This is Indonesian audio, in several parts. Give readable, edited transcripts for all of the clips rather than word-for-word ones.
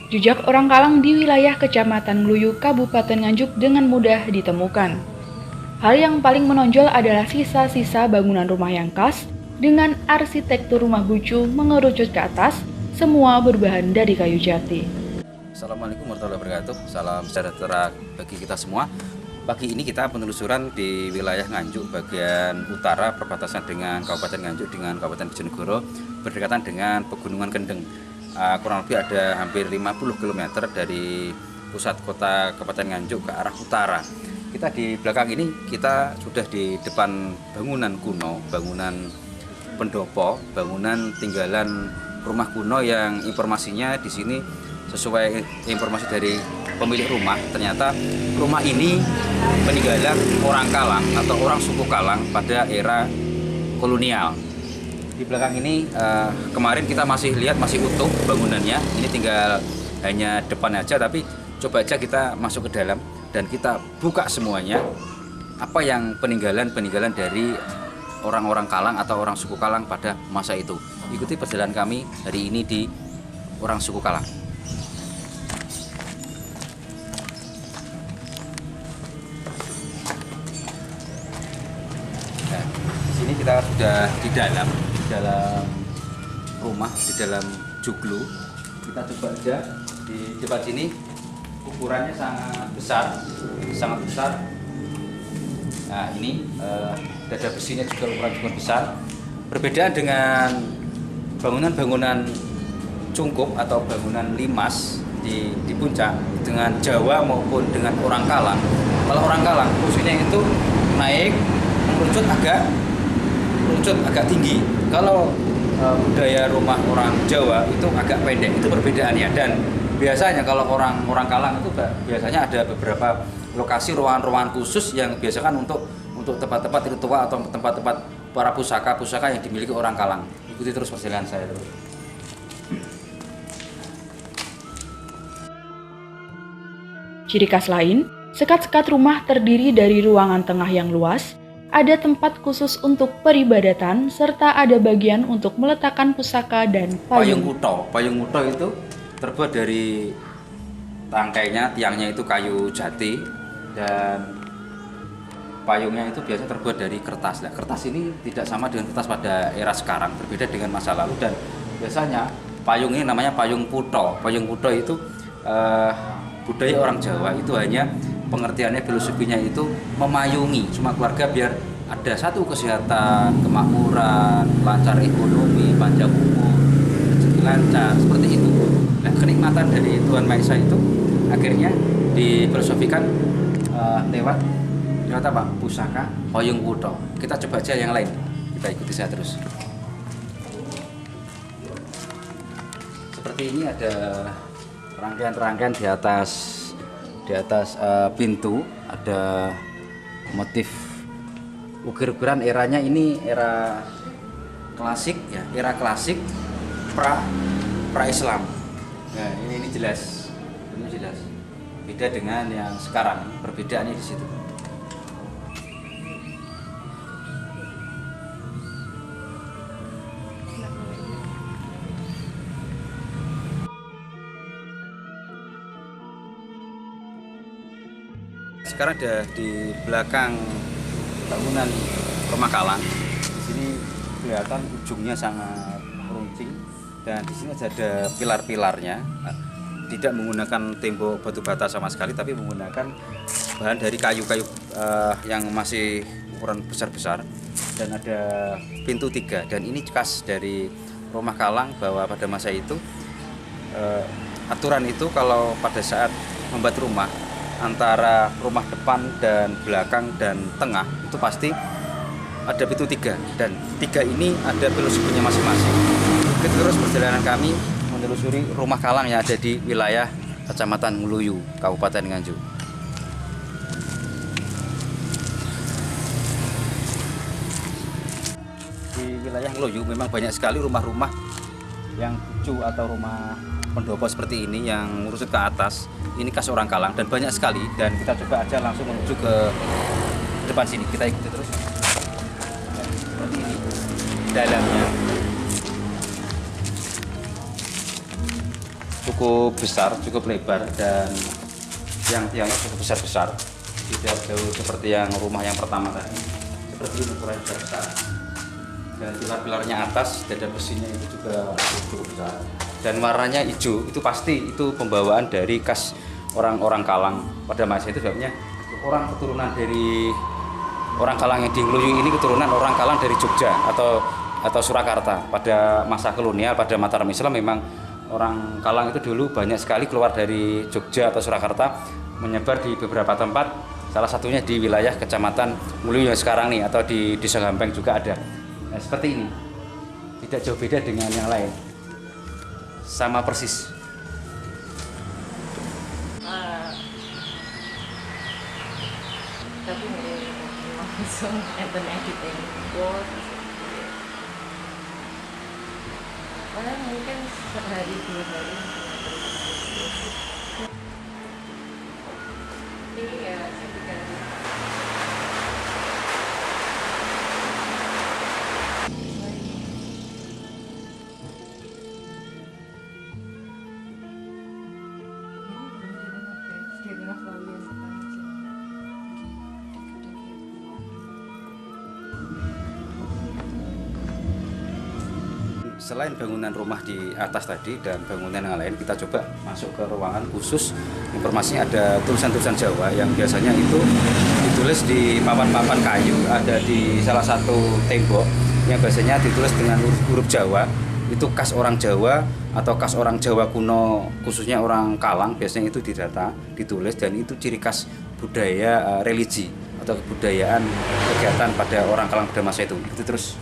Jejak orang Kalang di wilayah Kecamatan Ngluyu, Kabupaten Nganjuk dengan mudah ditemukan. Hal yang paling menonjol adalah sisa-sisa bangunan rumah yang khas dengan arsitektur rumah gucu mengerucut ke atas, semua berbahan dari kayu jati. Assalamualaikum warahmatullahi wabarakatuh. Salam sejahtera bagi kita semua. Pagi ini kita penelusuran di wilayah Nganjuk bagian utara perbatasan dengan Kabupaten Nganjuk dengan Kabupaten Bojonegoro berdekatan dengan Pegunungan Kendeng. Kurang lebih ada hampir 50 km dari pusat kota Kabupaten Nganjuk ke arah utara. Kita di belakang ini kita sudah di depan bangunan kuno, bangunan pendopo, bangunan tinggalan rumah kuno yang informasinya di sini sesuai informasi dari pemilik rumah, ternyata rumah ini peninggalan orang Kalang atau orang suku Kalang pada era kolonial. Di belakang ini kemarin kita masih lihat masih utuh bangunannya, ini tinggal hanya depan aja, tapi coba aja kita masuk ke dalam dan kita buka semuanya apa yang peninggalan dari orang-orang Kalang atau orang suku Kalang pada masa itu. Ikuti perjalanan kami hari ini di orang suku Kalang. Nah, di sini kita sudah di dalam rumah, di dalam joglo. Kita coba aja di depan sini, ukurannya sangat besar. Nah, ini dada besinya juga ukuran cukup besar. Perbedaan dengan bangunan-bangunan cungkup atau bangunan limas di puncak dengan Jawa maupun dengan orang Kalang. Kalau orang Kalang fungsinya itu naik mengerucut agak tinggi. Kalau budaya rumah orang Jawa itu agak pendek, itu perbedaannya. Dan biasanya kalau orang Kalang itu biasanya ada beberapa lokasi ruangan-ruangan khusus yang biasakan untuk tempat-tempat ritual atau tempat-tempat para pusaka yang dimiliki orang Kalang. Ikuti terus perjalanan saya terus. Ciri khas lain, sekat-sekat rumah terdiri dari ruangan tengah yang luas, ada tempat khusus untuk peribadatan, serta ada bagian untuk meletakkan pusaka dan payung. Payung kuto itu terbuat dari tiangnya itu kayu jati, dan payungnya itu biasanya terbuat dari kertas. Nah, kertas ini tidak sama dengan kertas pada era sekarang, berbeda dengan masa lalu. Dan biasanya payung ini namanya payung puto. Payung puto itu budaya orang Jawa itu hanya pengertiannya, filosofinya itu memayungi semua keluarga biar ada satu kesehatan, kemakmuran, lancar ekonomi, panjang umur, rezeki lancar, seperti itu. Nah, kenikmatan dari Tuhan Maha Esa itu akhirnya difilosofikan lewat apa? Pusaka payung kuto. Kita coba aja yang lain. Kita ikuti saya terus. Seperti ini ada rangkaian di atas pintu, ada motif ukir-ukiran. Eranya ini era klasik ya, era klasik pra Islam. Nah, ini jelas. Beda dengan yang sekarang. Perbedaannya di situ. Sekarang ada di belakang bangunan rumah Kalang. Di sini kelihatan ujungnya sangat runcing dan di sini ada pilar-pilarnya. Tidak menggunakan tembok batu bata sama sekali, tapi menggunakan bahan dari kayu-kayu yang masih ukuran besar-besar. Dan ada pintu 3, dan ini khas dari rumah Kalang bahwa pada masa itu aturan itu kalau pada saat membuat rumah, antara rumah depan dan belakang dan tengah itu pasti ada pintu 3, dan 3 ini ada filosofinya masing-masing. Kita terus perjalanan kami menelusuri rumah Kalang yang ada di wilayah Kecamatan Ngluyu, Kabupaten Nganjuk. Di wilayah Ngluyu memang banyak sekali rumah-rumah yang kucu atau rumah pendopo seperti ini yang merusut ke atas. Ini khas orang Kalang dan banyak sekali, dan kita coba aja langsung menuju ke depan sini. Kita ikuti terus. Seperti ini dalamnya. cukup besar, cukup lebar, dan tiang-tiangnya cukup besar-besar. Tidak jauh seperti yang rumah yang pertama tadi. Seperti ini ukuran besar. Dan pilar-pilarnya atas, dada besinya itu juga cukup besar. Dan warnanya hijau, itu pasti itu pembawaan dari khas orang-orang Kalang pada masa itu. Sebabnya orang keturunan dari orang Kalang yang di Ngluyu ini keturunan orang Kalang dari Jogja atau Surakarta. Pada masa kolonial, pada Mataram Islam, memang orang Kalang itu dulu banyak sekali keluar dari Jogja atau Surakarta, menyebar di beberapa tempat. Salah satunya di wilayah Kecamatan Ngluyu yang sekarang nih, atau di Desa Gampeng juga ada. Nah, seperti ini. Tidak jauh beda dengan yang lain. Sama persis. Tapi langsung editing board. Mungkin sehari 2 hari. Iya, saya pikir. Selain bangunan rumah di atas tadi dan bangunan yang lain, kita coba masuk ke ruangan khusus. Informasinya ada tulisan-tulisan Jawa yang biasanya itu ditulis di papan-papan kayu, ada di salah satu tembok yang biasanya ditulis dengan huruf Jawa. Itu khas orang Jawa atau khas orang Jawa kuno, khususnya orang Kalang, biasanya itu didata, ditulis, dan itu ciri khas budaya religi atau kebudayaan kegiatan pada orang Kalang pada masa itu. Itu terus.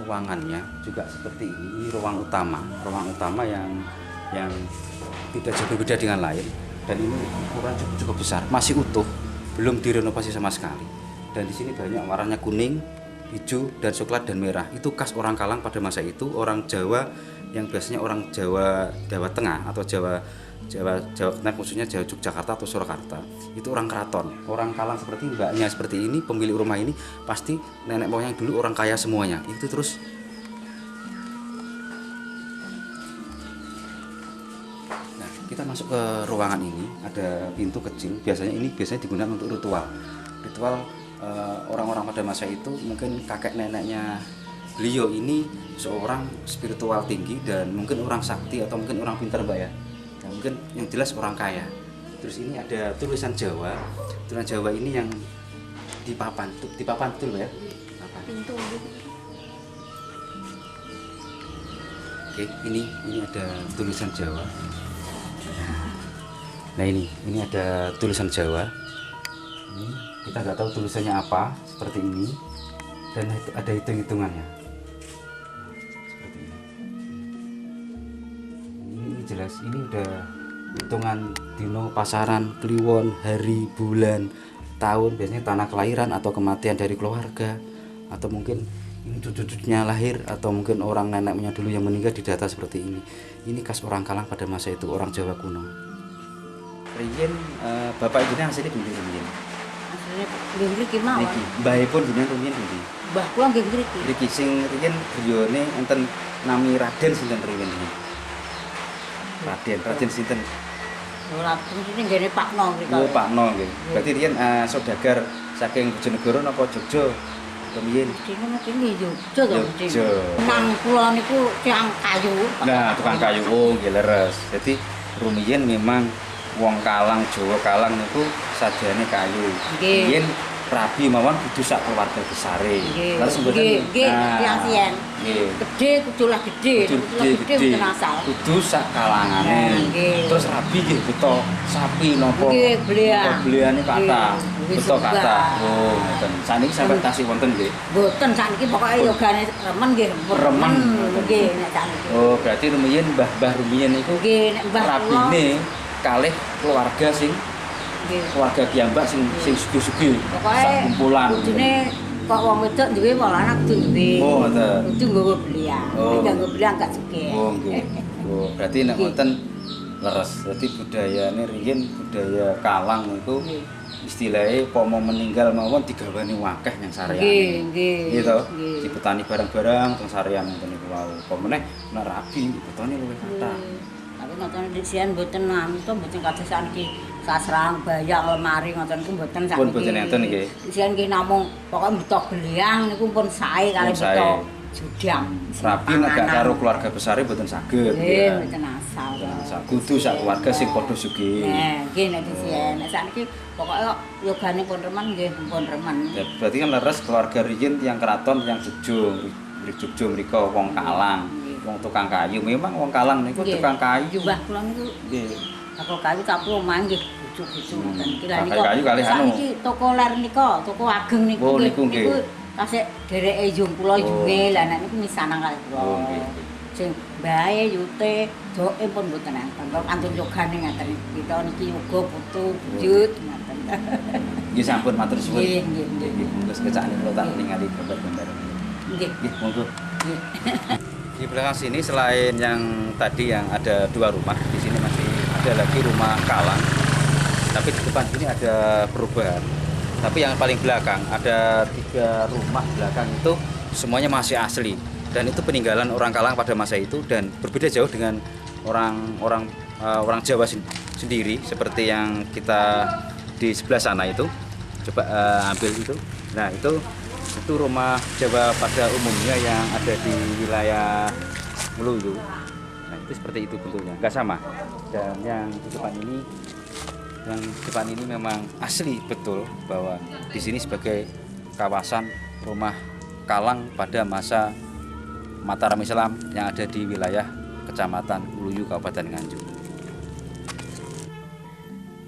Ruangannya juga seperti ini ruang utama yang tidak jauh berbeda dengan lain, dan ini ukuran cukup besar, masih utuh, belum direnovasi sama sekali. Dan di sini banyak warnanya kuning, hijau, dan coklat dan merah. Itu khas orang Kalang pada masa itu. Orang Jawa yang biasanya orang Jawa Tengah atau Jawa Tengah, khususnya Jawa Yogyakarta atau Surakarta, itu orang keraton. Orang Kalang seperti mbaknya seperti ini, pemilik rumah ini pasti nenek moyang dulu orang kaya semuanya. Itu terus. Nah, kita masuk ke ruangan ini, ada pintu kecil. Biasanya digunakan untuk ritual orang-orang pada masa itu. Mungkin kakek neneknya beliau ini seorang spiritual tinggi dan mungkin orang sakti atau mungkin orang pintar, Mbak ya. Nah, mungkin yang jelas orang kaya. Terus ini ada tulisan Jawa. Tulisan Jawa ini yang dipapan betul, Mbak ya? Papan. Pintu. Oke, ini ada tulisan Jawa. Nah, ini ada tulisan Jawa. Ini kita nggak tahu tulisannya apa, seperti ini. Dan ada hitung-hitungannya. Seperti ini. Ini jelas, ini udah hitungan dino, pasaran, kliwon, hari, bulan, tahun, biasanya tanah kelahiran atau kematian dari keluarga, atau mungkin ini cucu-cucunya lahir, atau mungkin orang neneknya dulu yang meninggal didata seperti ini. Ini khas orang Kalang pada masa itu, orang Jawa kuno. Riyen bapak ibunya asli pundi riyen? Asline nggih mriki mawon. Niki, mbahipun jenengan riyen pundi? Mbah kula nggih mriki. Niki sing riyen griyane enten nami Raden sinten riyen iki? Raden sinten? Ora mriki nggene Pak No mriki. Oh, Pak No nggih. Berarti riyen saudagar saking Bojonegoro napa Jogja? Kemudian Dene mesti nggih Jogja to mesti. Jogja. Nang kula niku tiyang kayu. Nah, tukang kayu. Oh, nggih leres. Jadi rumiyin memang wong Kalang, Jawa Kalang niku sajane kayu. Riyen rabi mawon kudu sak keluarga besare. Terus mboten tiyang siyen. Nggih. Gedhe kudu lah gedhe, gedhe mboten asal. Kudu sak kalangane. Terus rabi nggih beto sapi napa? Nggih, blean. Bleane kathah. Beto kathah. Oh, ngoten. Saniki sampe tasih wonten nggih. Mboten sakniki pokoke yogane remen nggih. Remen. Nggih nek sakniki. Oh, berarti rumiyin mbah-mbah rumiyin niku Nggih, nek mbah kula rabine kalih keluarga sing nggih. keluarga piyambak sing sugih-sugih. Sak kumpulan. Kudune kok wong wedok duwe wong lanang duwe. Oh, ngoten. Kudu nggawa belian. Oh. Nek nggawa belian gak sugih. Oh, nggih. Oh, berarti nek ngoten leres. Berarti budayane riyen budaya Kalang niku istilahnya pomo meninggal mawon digawani wakeh yang sarean. Nggih. Gitu. Nggih. Dibetani barang-barang teng sarean ngoten niku wau. Apa meneh nek rabi betone luwih kathah. Tapi ngoten disian mboten ngantos mboten kados saniki sasrang bayang lemari ngoten niku mboten saniki. Pun mboten enten nggih. Disian nggih namung pokoke betok beliang niku pun sae kalih Pun sae. betok judang. Rabi nek gak karo keluarga besare mboten saged. Nggih, mboten asal. Kudu sak keluarga sing padha sugih. Nah, nggih nek disian. Nek saniki pokoke yogane pun remen nggih pun remen. Ya, berarti kan leres keluarga riyin tiyang keraton tiyang Jogja. Jogja mrika wong Kalang, wong tukang kayu. Memang wong Kalang niku Nggih. tukang kayu. Mbah kula niku Nggih. Bakul kayu tapi omah nggih bucu-bucu ngoten iki. Lah Bakul kayu kalih anu. Saniki toko ler nika, toko ageng niku Oh, niku nggih. kasih dereke Yung kula Yunge. Lah nek niku misanang kalih kula. Oh, nggih. Sing bae yute doke pun mboten enten. Kok antun yogane ngaten. Kita niki yoga putu buyut ngaten. Nggih sampun matur suwun. Nggih, nggih, nggih. Nggih, monggo sekecane kula tak Nggih. ningali gambar-gambar. Nggih. Nggih, monggo. Nggih. Di belakang sini selain yang tadi yang ada 2 rumah, di sini masih ada lagi rumah Kalang. Tapi di depan sini ada perubahan. Tapi yang paling belakang ada 3 rumah belakang itu semuanya masih asli. Dan itu peninggalan orang Kalang pada masa itu dan berbeda jauh dengan orang Jawa sendiri seperti yang kita di sebelah sana itu. Coba ambil itu. Nah, itu rumah Jawa pada umumnya yang ada di wilayah Meluyu. Nah, itu seperti itu bentuknya, nggak sama. Dan yang di depan ini memang asli betul bahwa di sini sebagai kawasan rumah Kalang pada masa Mataram Islam yang ada di wilayah Kecamatan Meluyu, Kabupaten Nganjuk.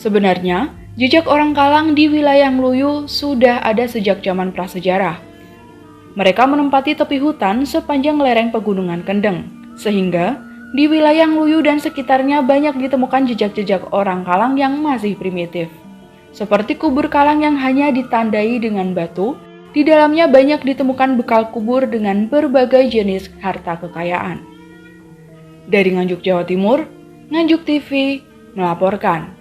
Sebenarnya, jejak orang Kalang di wilayah Meluyu sudah ada sejak zaman prasejarah. Mereka menempati tepi hutan sepanjang lereng Pegunungan Kendeng, sehingga di wilayah Meluyu dan sekitarnya banyak ditemukan jejak-jejak orang Kalang yang masih primitif. Seperti kubur Kalang yang hanya ditandai dengan batu, di dalamnya banyak ditemukan bekal kubur dengan berbagai jenis harta kekayaan. Dari Nganjuk, Jawa Timur, Nganjuk TV melaporkan.